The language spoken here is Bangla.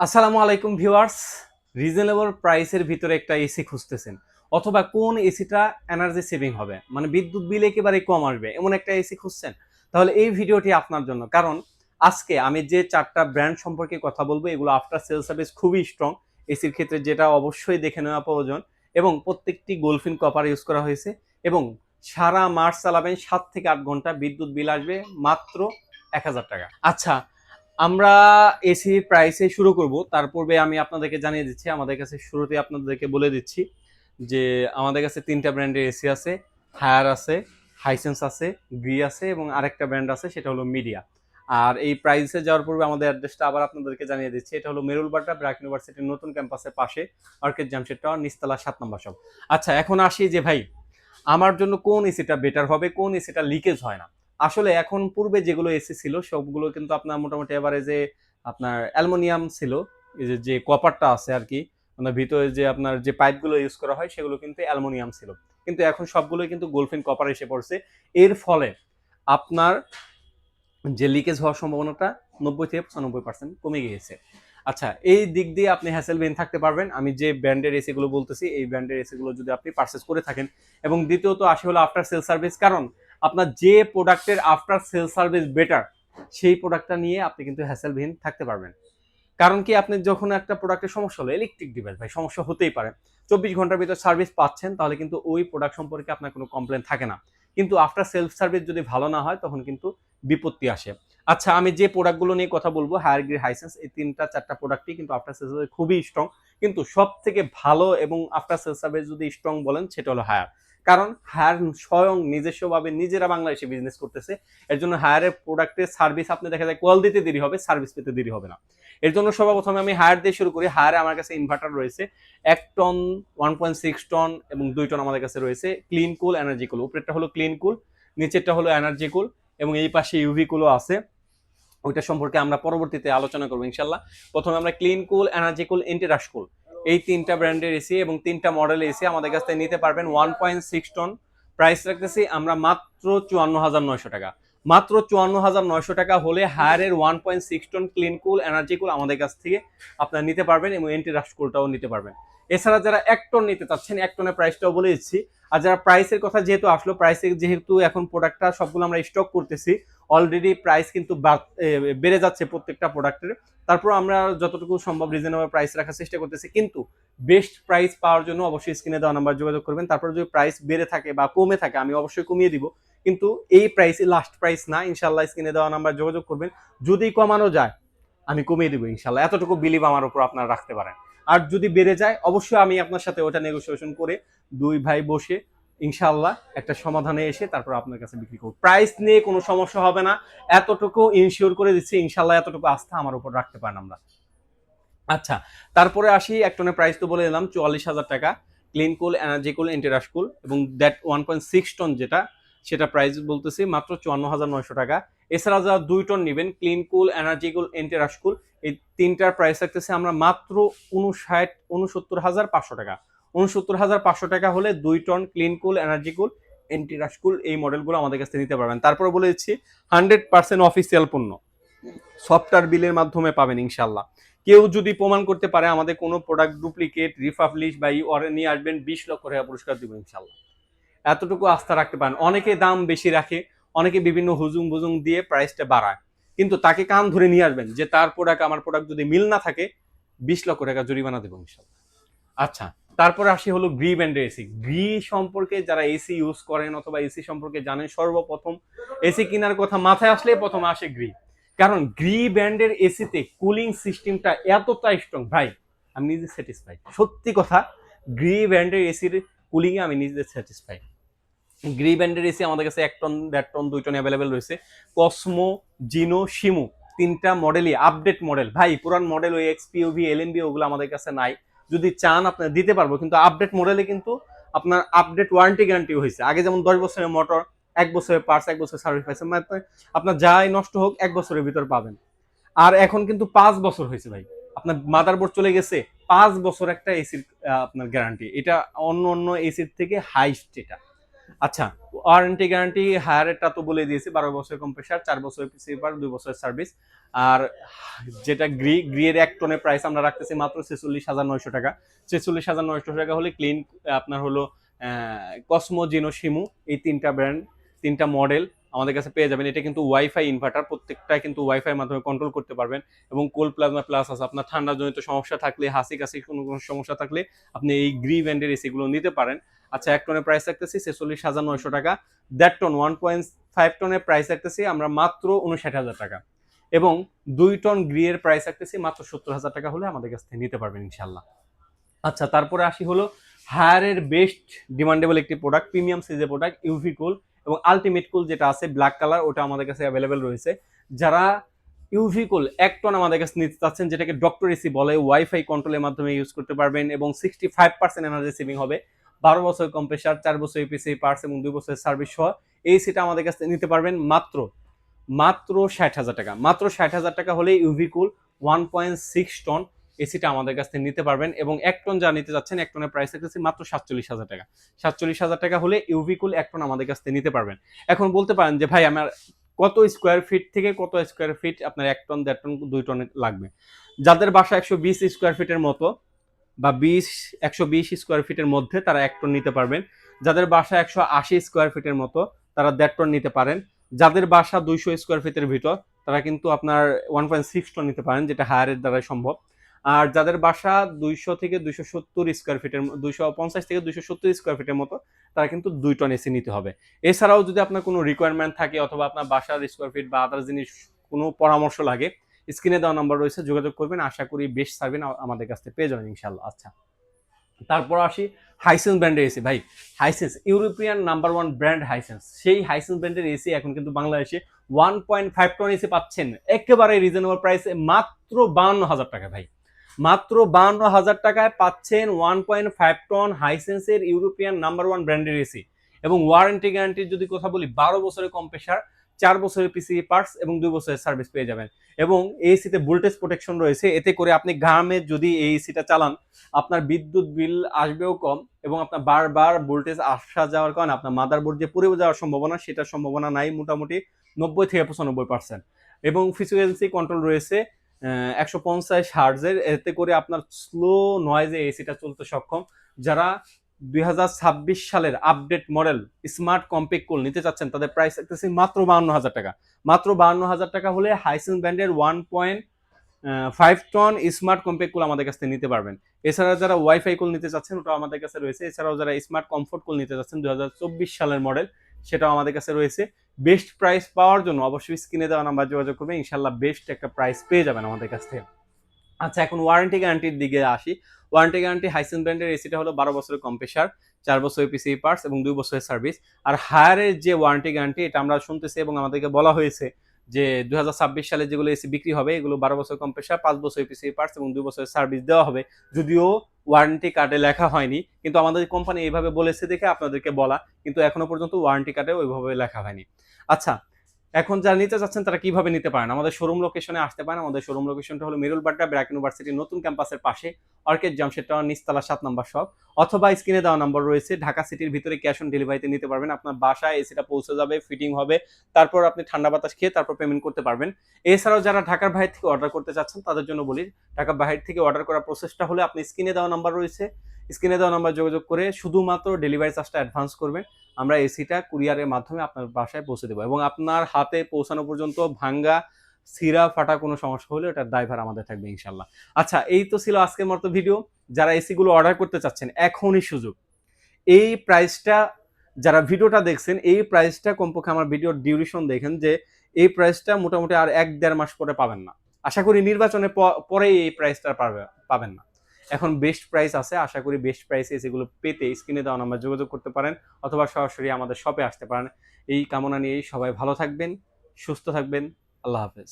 আসসালামু আলাইকুম ভিউয়ার্স। রিজনেবল প্রাইসের ভিতরে একটা এসি খুঁজতেছেন, অথবা কোন এসিটা এনার্জি সেভিং হবে, মানে বিদ্যুৎ বিল একেবারে কম আসবে এমন একটা এসি খুঁজছেন, তাহলে এই ভিডিওটি আপনার জন্য। কারণ আজকে আমি যে চারটা ব্র্যান্ড সম্পর্কে কথা বলবো, এগুলো আফটার সেল সার্ভিস খুবই স্ট্রং এসির ক্ষেত্রে, যেটা অবশ্যই দেখে নেওয়া প্রয়োজন। এবং প্রত্যেকটি গোলফিন কপার ইউজ করা হয়েছে, এবং সারা মাস চালাবেন 7 থেকে 8 ঘন্টা, বিদ্যুৎ বিল আসবে মাত্র 1000 টাকা। আচ্ছা, আমরা এসি প্রাইসে শুরু করব, তার পূর্বে আমি আপনাদেরকে জানিয়ে দিচ্ছি, আমাদের কাছে শুরুতে আপনাদেরকে বলে দিচ্ছি যে আমাদের কাছে 3টা ব্র্যান্ডের এসি আছে। হায়ার আছে, হাইসেন্স আছে, গ্রি আছে, এবং আরেকটা ব্র্যান্ড আছে, সেটা হলো মিডিয়া। আর এই প্রাইসে যাওয়ার পূর্বে আমাদের অ্যাড্রেসটা আবার আপনাদেরকে জানিয়ে দিচ্ছি। এটা হলো মেরুলবাড্ডা ব্র্যাক ইউনিভার্সিটির নতুন ক্যাম্পাসের পাশে, অর্কিড জামশেদ টাওয়ার, নিচতলা 7 নম্বর শপ। আচ্ছা, এখন আসি যে ভাই, আমার জন্য কোন এসিটা বেটার হবে, কোন এসিটা লিকেজ হয় না। আসলে এখন পূর্বে যেগুলো এসি ছিল সবগুলো কিন্তু আপনার মোটামুটি এভারেজে আপনার অ্যালুমিনিয়াম ছিল। এই যে কপারটা আছে আর কি, মানে ভিতরে যে আপনার যে পাইপগুলো ইউজ করা হয় সেগুলো কিন্তু অ্যালুমিনিয়াম ছিল। কিন্তু এখন সবগুলোই কিন্তু গোলফিন কপার এসে পড়ছে। এর ফলে আপনার যে লিকেজ হওয়ার সম্ভাবনাটা 90 থেকে 95% কমে গিয়েছে। আচ্ছা, এই দিক দিয়ে আপনি হ্যাসেল বিন থাকতে পারবেন। আমি যে ব্র্যান্ডের এসি গুলো বলতেছি, এই ব্র্যান্ডের এসি গুলো যদি আপনি পারচেস করে থাকেন। এবং দ্বিতীয়ত আসে হলো আফটার সেল সার্ভিস। কারণ আপনার যে প্রোডাক্টের আফটার সেল সার্ভিস বেটার, সেই প্রোডাক্টটা নিয়ে আপনি কিন্তু হ্যাসেল বিন থাকতে পারবেন। কারণ কি, আপনি যখন একটা প্রোডাক্টের সমস্যা হলো, ইলেকট্রিক ডিভাইস ভাই, সমস্যা হতেই পারে, 24 ঘন্টার ভিতর সার্ভিস পাচ্ছেন, তাহলে কিন্তু ওই প্রোডাক্ট সম্পর্কে আপনার কোনো কমপ্লেন থাকে না। কিন্তু আফটার সেলফ সার্ভিস যদি ভালো না হয়, তখন কিন্তু বিপত্তি আসে। আচ্ছা, আমি যে প্রোডাক্টগুলো নিয়ে কথা বলবো, হায়ার গ্রিড, হাইসেন্স, এই 3টা 4টা প্রোডাক্টই কিন্তু আফটার সেল সার্ভিস খুবই স্ট্রং। কিন্তু সব থেকে ভালো এবং আফটার সেল সার্ভিস যদি স্ট্রং বলেন, সেটা হলো হায়ার। কারণ হায়ার স্বয়ং নিজস্বভাবে নিজেরা বাংলাদেশে বিজনেস করতেছে। এর জন্য হায়ারের প্রোডাক্টের সার্ভিস আপনি দেখা যায় কল দিতে দেরি হবে, সার্ভিস পেতে দেরি হবে না। এর জন্য সর্বপ্রথমে আমি হায়ার দিয়ে শুরু করি। হায়ারে আমার কাছে ইনভার্টার রয়েছে 1 টন, 1.6 টন এবং 2 টন আমাদের কাছে রয়েছে। ক্লিন কুল, এনার্জি কুল। উপরেরটা হলো ক্লিন কুল, নিচেরটা হলো এনার্জি কুল, এবং এই পাশে ইউভি কুলও আছে। ওইটা সম্পর্কে আমরা পরবর্তীতে আলোচনা করবো ইনশাল্লাহ। প্রথমে আমরা ক্লিন কুল, এনার্জি কুল, ইন্টেরাস কুল, এই 3টা ব্র্যান্ডের এসি এবং 3টা মডেল এসি আমাদের কাছ থেকে নিতে পারবেন। 1.6 টন প্রাইস রাখতেছি আমরা মাত্র 54,900 টাকা। মাত্র 54,900 টাকা হলে হায়ারের 1.6 ton clean cool, energy cool আমাদের কাছ থেকে আপনারা নিতে পারবেন, এবং ইন্টেরাস কুলটাও নিতে পারবেন। এছাড়া যারা 1 টন নিতে চাচ্ছেন, 1 টনের প্রাইসটাও বলে দিচ্ছি। আর যারা প্রাইসের কথা যেহেতু আসলো, প্রাইসের যেহেতু এখন প্রোডাক্টটা সবগুলো আমরা স্টক করতেছি, অলরেডি প্রাইস কিন্তু বেড়ে যাচ্ছে প্রত্যেকটা প্রোডাক্টের। তারপর আমরা যতটুকু সম্ভব রিজনেবল প্রাইস রাখার চেষ্টা করতেছি, কিন্তু বেস্ট প্রাইস পাওয়ার জন্য অবশ্যই স্ক্রিনে দেওয়া নাম্বার যোগাযোগ করবেন। তারপর যদি প্রাইস বেড়ে থাকে বা কমে থাকে, আমি অবশ্যই কমিয়ে দিব, কিন্তু এই প্রাইসই লাস্ট প্রাইস না। ইনশাল্লাহ স্ক্রিনে দেওয়া নাম্বার যোগাযোগ করবেন, যদি কমানো যায় আমি কমিয়ে দিব ইনশাল্লাহ। এতটুকু বিলিভ আমার উপর আপনারা রাখতে পারেন। আর যদি বেড়ে যায়, অবশ্যই আমি আপনার সাথে ওটা নেগোসিয়েশন করে দুই ভাই বসে ইনশাল্লাহ একটা সমাধানে এসে তারপর আপনার কাছে বিক্রি করব। প্রাইস নিয়ে কোনো সমস্যা হবে না, এতটুকু ইনশিওর করে দিচ্ছি ইনশাল্লাহ। এতটুকু আস্থা আমার উপর রাখতে পারেন আমরা। আচ্ছা, তারপরে আসি, 1 টনের প্রাইস তো বলে দিলাম 44,000 টাকা। ক্লিন কুল, এনার্জি কুল, ইন্টেরাস কুল, এবং দ্যাট 1.6 টন যেটা, সেটা প্রাইস বলতেছি মাত্র 54,900 টাকা। এছাড়া যারা 2 টন নেবেন, ক্লিন কুল, এনার্জি কুল, ইন্টেরাস কুল, এই 3টার প্রাইস রাখতেছি আমরা মাত্র 69,500 টাকা। 69,500 টাকা হলে 2 ton clean cool, energy cool, ইন্টেরাস কুল এই মডেলগুলো আমাদের কাছে নিতে পারবেন। তারপরে বলে দিচ্ছি 100% অফিসিয়াল পণ্য সফটওয়্যার বিলের মাধ্যমে পাবেন ইনশাল্লাহ। কেউ যদি প্রমাণ করতে পারে আমাদের কোনো প্রোডাক্ট ডুপ্লিকেট, রিপাবলিশ বা নিয়ে আসবেন, 20 লক্ষ টাকা পুরস্কার দিব ইনশাল্লাহ। এতটুকু আস্থা রাখতে পারেন। অনেকে দাম বেশি রাখে, অনেকে বিভিন্ন হুজুং বুজুং দিয়ে প্রাইসটা বাড়ায়, কিন্তু তাকে কান ধরে নিয়ে আসবেন যে তার প্রোডাক্ট আমার প্রোডাক্ট যদি মিল না থাকে, 20 লক্ষ টাকা জরিমানা দেবো ইনশাল্লাহ। আচ্ছা, তারপরে আসি হলো গ্রি ব্র্যান্ডের এসি। গ্রি সম্পর্কে যারা এসি ইউজ করেন অথবা এসি সম্পর্কে জানেন, সর্বপ্রথম এসি কেনার কথা মাথায় আসলে প্রথমে আসে গ্রি। কারণ গ্রি ব্র্যান্ডের এসিতে কুলিং সিস্টেমটা এতটা স্ট্রং ভাই, আমি নিজে স্যাটিসফাই, সত্যি কথা। গ্রি ব্র্যান্ডের এসির কুলিং এ আমি নিজে স্যাটিসফাই। গ্রি ব্র্যান্ডের এসি আমাদের কাছে 1 টন, 1.5 টন, 2 টন অ্যাভেলেবেল রয়েছে। কসমো, জিনো, শিমু 3টা মডেলই আপডেট মডেল ভাই। পুরান মডেল ওই এক্সপিওভি, এলএনবি ওগুলো আমাদের কাছে নাই। যদি চান আপনার দিতে পারবো, কিন্তু আপডেট মডেলে কিন্তু আপনার আপডেট ওয়ারেন্টি গ্যারান্টি হয়েছে। আগে যেমন 10 বছরের মোটর, 1 বছরের পার্টস, 1 বছর সার্ভিস পাইছে, মানে আপনার যাই নষ্ট হোক 1 বছরের ভিতর পাবেন। আর এখন কিন্তু 5 বছর হয়েছে ভাই। আপনার মাদারবোর্ড চলে গেছে, 5 বছর একটা এসির আপনার গ্যারান্টি। এটা অন্য অন্য এসির থেকে হাইস্ট এটা। আচ্ছা, ওয়ারেন্টি গ্যারান্টি হায়ারেরটা তো বলে দিয়েছি, 12 বছর কম্প্রেসার, 4 বছর পিসি পার, 2 বছরের সার্ভিস। আর যেটা গ্রিয়ের 1 টনের প্রাইস আমরা রাখতেছি মাত্র 46,900 টাকা। 46,900 টাকা হলে ক্লিন আপনার হলো কসমো, জিনো, শিমু, এই 3টা ব্র্যান্ড, 3টা মডেল আমাদের কাছে পেয়ে যাবেন। এটা কিন্তু ওয়াইফাই ইনভার্টার, প্রত্যেকটাই কিন্তু ওয়াইফাই মাধ্যমে কন্ট্রোল করতে পারবেন। এবং কোল্ড প্লাজমা প্লাস আছে, আপনার ঠান্ডাজনিত সমস্যা থাকলে, হাসি কাশি কোনো সমস্যা থাকলে আপনি এই ব্র্যান্ডের এসিগুলো নিতে পারেন। আচ্ছা, 1 টনের প্রাইস রাখতেছি 46,900 টাকা। 1.5 টন, 1.5 টনের প্রাইস রাখতেছি আমরা মাত্র 59,000 টাকা। এবং 2 টন গ্রিয়ের প্রাইস রাখতেছি মাত্র 70,000 টাকা হলে আমাদের কাছ থেকে নিতে পারবেন ইনশাল্লাহ। আচ্ছা, তারপরে আসি হলো হায়ারের বেস্ট ডিমান্ডেবল একটি প্রোডাক্ট, প্রিমিয়াম সিরিজের প্রোডাক্ট ইউভি কুল এবং আলটিমেট কুল যেটা আছে ব্ল্যাক কালার, ওটা আমাদের কাছে অ্যাভেলেবেল রয়েছে। যারা ইউভি কুল 1 টন আমাদের কাছে নিতে চাচ্ছেন, যেটাকে ডক্টর এসি বলে, ওয়াইফাই কন্ট্রোলের মাধ্যমে ইউজ করতে পারবেন এবং 65% এনার্জি সেভিং হবে। 12 বছর কম্প্রেসার, 4 বছর ইপিসি পার্টস এবং 2 বছরের সার্ভিস সহ এই সিটা আমাদের কাছে নিতে পারবেন মাত্র মাত্র 60,000 টাকা। মাত্র 60,000 টাকা হলে ইউভি কুল 1.6 টন এসিটা আমাদের কাছ থেকে নিতে পারবেন। এবং 1 টন যা নিতে যাচ্ছেন, 1 টনের প্রাইস রাখতেছি মাত্র 47,000 টাকা। 47,000 টাকা হলে ইউভি কুল 1 টন আমাদের কাছ থেকে নিতে পারবেন। এখন বলতে পারেন যে ভাই আমার কত স্কোয়ার ফিট থেকে কত স্কোয়ার ফিট আপনার 1 টন, 1.5 টন, 2 টন লাগবে? যাদের বাসা 120 স্কোয়ার ফিটের মতো বা 120 স্কোয়ার ফিটের মধ্যে তারা 1 টন নিতে পারবেন। যাদের বাসা 180 স্কোয়ার ফিটের মতো তারা 1.5 টন নিতে পারেন। যাদের বাসা 200 স্কোয়ার ফিটের ভিতর তারা কিন্তু আপনার 1.6 টন নিতে পারেন, যেটা হায়ারের দ্বারাই সম্ভব। আর যাদের বাসা 200 থেকে 270 স্কোয়ার ফিটের, 250 থেকে 270 স্কোয়ার ফিটের মতো, তারা কিন্তু 2 টন এসি নিতে হবে। এছাড়াও যদি আপনার কোনো রিকোয়ারমেন্ট থাকে অথবা আপনার বাসার স্কোয়ার ফিট বা আদার জিনিস কোনো পরামর্শ লাগে, স্ক্রিনে দেওয়া নাম্বার রয়েছে, যোগাযোগ করবেন। আশা করি বেস্ট সার্ভিস আমাদের কাছ থেকে পেয়ে যাবেন ইনশাল্লাহ। আচ্ছা, তারপর আসি হাইসেন্স ব্র্যান্ডের এসি। ভাই, Hisense European number 1 brand Hisense, সেই হাইসেন্স ব্র্যান্ডের এসি এখন কিন্তু বাংলাদেশে 1.5 টন এসি পাচ্ছেন একেবারে রিজনেবল প্রাইসে মাত্র 52,000 টাকা। ভাই, মাত্র 52,000 টাকায় পাচ্ছেন 1.5 টন হাইসেন্সের ইউরোপিয়ান নাম্বার 1 ব্র্যান্ডের এসি। এবং ওয়ারেন্টি গ্যারান্টির যদি কথা বলি, 12 বছরের কম্প্রেসার, 4 বছরের পিসি পার্টস এবং 2 বছরের সার্ভিস পেয়ে যাবেন। এবং এসিতে ভোল্টেজ প্রোটেকশন রয়েছে, এতে করে আপনি গ্রামে যদি এই এসিটা চালান আপনার বিদ্যুৎ বিল আসবেও কম এবং আপনার বারবার ভোল্টেজ আসা যাওয়ার কারণে আপনার মাদারবোর্ড যে পুড়ে যাওয়ার সম্ভাবনা, সেটার সম্ভাবনা নাই মোটামুটি 90 থেকে 95%। এবং ফ্রিকোয়েন্সি কন্ট্রোল রয়েছে 150 হার্টজের, এতে করে আপনার স্লো নয়েজে এসিটা চলতে সক্ষম। যারা 2026 সালের আপডেট মডেল স্মার্ট কম্প্যাক্ট কুল নিতে চাচ্ছেন, তাদের প্রাইস রাখতেছি মাত্র 52,000 টাকা। মাত্র 52,000 টাকা হলে হাইসেন্স ব্র্যান্ডের 1.5 টন স্মার্ট কম্প্যাক্ট কুল আমাদের কাছ থেকে নিতে পারবেন। এছাড়া যারা ওয়াইফাই কুল নিতে চাচ্ছেন, ওটাও আমাদের কাছে রয়েছে। এছাড়াও যারা স্মার্ট কমফোর্ট কুল নিতে চাচ্ছেন 2024 সালের মডেল, সেটাও আমাদের কাছে রয়েছে। বেস্ট প্রাইস পাওয়ার জন্য অবশ্যই স্ক্রিনে দেওয়া নাম্বার যোগাযোগ করবেন, ইনশাল্লাহ বেস্ট একটা প্রাইস পেয়ে যাবেন আমাদের কাছ থেকে। আচ্ছা, এখন ওয়ারেন্টি গ্যারান্টির দিকে আসি। ওয়ারেন্টি গ্যারান্টি হাইসেন্স ব্র্যান্ডের এসিটা হলো 12 বছরের কম্প্রেসার, 4 বছরের পিসি পার্টস এবং 2 বছরের সার্ভিস। আর হায়ারের যে ওয়ারেন্টি গ্যারান্টি, এটা আমরা শুনতেছি এবং আমাদেরকে বলা হয়েছে যে 2026 সালে যেগুলো এসি বিক্রি হবে, এগুলো 12 বছর কম্প্রেসার, 5 বছরের পিসি পার্টস এবং 2 বছরের সার্ভিস দেওয়া হবে। যদিও ওয়ারেন্টি কার্ডে লেখা হয়নি, কিন্তু আমাদের কোম্পানি এইভাবে বলেছে দেখে আপনাদেরকে বলা, কিন্তু এখনো পর্যন্ত ওয়ারেন্টি কার্ডে ওইভাবে লেখা হয়নি। আচ্ছা, এখন যারা নিতে চাচ্ছেন তারা কিভাবে নিতে পারেন? আমাদের শোরুম লোকেশনে আসতে পারেন। আমাদের শোরুম লোকেশনটা হলো মিরুলবাড্ডা ব্র্যাক ইউনিভার্সিটির নতুন ক্যাম্পাসের পাশে, অর্কিড জামশেদ টাওয়ার নিচতলা 7 নম্বর শপ। অথবা স্ক্রিনে দেওয়া নাম্বার রয়েছে, ঢাকা সিটির ভিতরে ক্যাশ অন ডেলিভারিতে নিতে পারবেন। আপনার বাসায় এসিটা পৌঁছে যাবে, ফিটিং হবে, তারপর আপনি ঠান্ডা বাতাস খেয়ে তারপর পেমেন্ট করতে পারবেন। এছাড়াও যারা ঢাকার বাইরে থেকে অর্ডার করতে চাচ্ছেন তাদের জন্য বলি, ঢাকার বাইরে থেকে অর্ডার করার প্রসেসটা হলে আপনি স্ক্রিনে দেওয়া নাম্বার রয়েছে, স্ক্রিনে দেওয়া নাম্বার যোগাযোগ করে শুধুমাত্র ডেলিভারি চার্জটা অ্যাডভান্স করবেন। আমরা এসিটা কুরিয়ারের মাধ্যমে আপনার বাসায় পৌঁছে দেবো এবং আপনার হাতে পৌঁছানো পর্যন্ত ভাঙ্গা, ছিঁড়া, ফাটা কোনো সমস্যা হলে ওটার দায়ভার আমাদের থাকবে ইনশাল্লাহ। আচ্ছা, এই তো ছিল আজকের মতো ভিডিও। যারা এসি গুলো অর্ডার করতে চাচ্ছেন, এখনই সুযোগ। এই প্রাইসটা, যারা ভিডিওটা দেখছেন, এই প্রাইসটা কমপক্ষে আমার ভিডিওর ডিউরেশন দেখেন যে এই প্রাইসটা মোটামুটি আর 1-1.5 মাস পরে পাবেন না। আশা করি নির্বাচনের পরেই এই প্রাইসটা পাবেন না। এখন বেস্ট প্রাইস আছে, আশা করি বেস্ট প্রাইসে এগুলো পেতে স্ক্রিনে দেওয়া নাম্বার যোগাযোগ করতে পারেন অথবা সরাসরি আমাদের শপে আসতে পারেন। এই কামনা নিয়েই সবাই ভালো থাকবেন, সুস্থ থাকবেন। আল্লাহ হাফেজ।